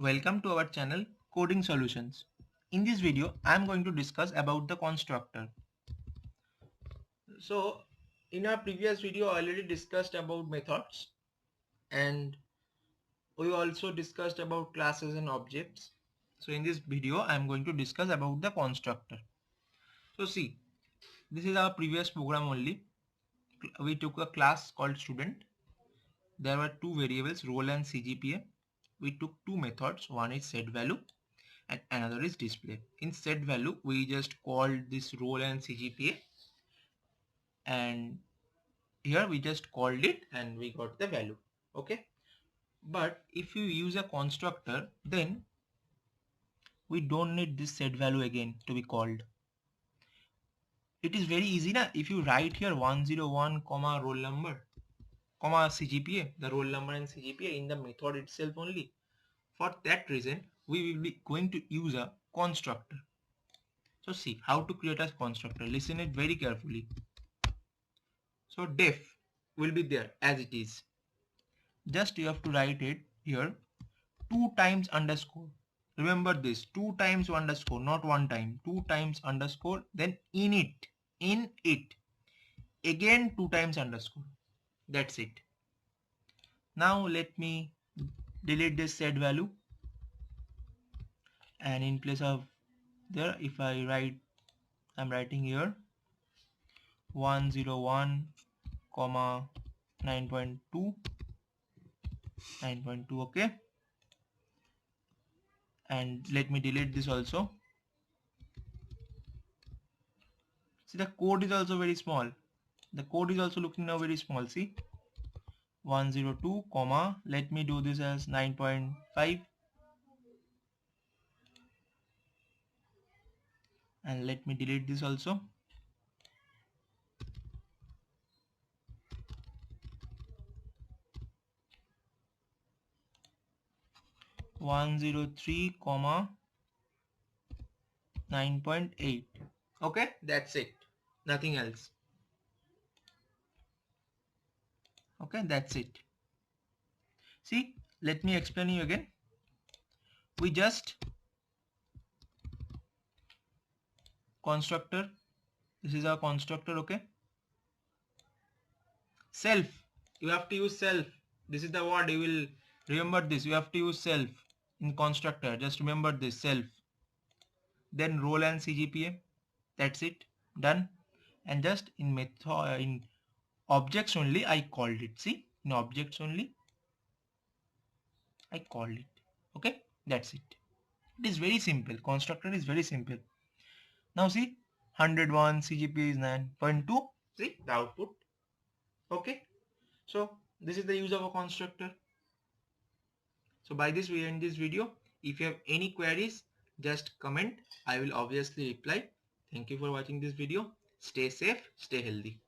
Welcome to our channel Coding Solutions. In this video, I am going to discuss about the constructor. So, in our previous video, I already discussed about methods and we also discussed about classes and objects. So, in this video, I am going to discuss about the constructor. So, see, this is our previous program only. We took a class called student. There were two variables, roll and CGPA. We took two methods. One is setValue and another is display. In setValue, we just called this roll and CGPA, and here we just called it and we got the value. Okay, but if you use a constructor, then we don't need this setValue again to be called. It is very easy now. If you write here 101 comma roll number comma CGPA, the roll number and CGPA in the method itself only. For that reason, we will be going to use a constructor. So see how to create a constructor. Listen it very carefully. So def will be there as it is. Just you have to write it here 2 times underscore. Remember this, 2 times underscore, not 1 time. 2 times underscore, then in it. Again 2 times underscore. That's it. Now let me delete this setValue, and in place of there, if I write, I'm writing here 101 comma 9.2, okay, and let me delete this also. See, the code is also very small. The code is also looking now very small. See, 102 comma, let me do this as 9.5, and let me delete this also. (103, 9.8). Okay, that's it, nothing else. Okay, that's it. See, let me explain you again. We just constructor, this is our constructor. Okay, self, you have to use self. This is the word, you will remember this. You have to use self in constructor. Just remember this, self. Then roll and CGPA. That's it, done. And just in method, in objects only, I called it. See, in objects only I called it. Okay, that's it. It is very simple. Constructor is very simple. Now see, 101, CGPA is 9.2. See the output. Okay, so this is the use of a constructor. So by this we end this video. If you have any queries, just comment. I will obviously reply. Thank you for watching this video. Stay safe, stay healthy.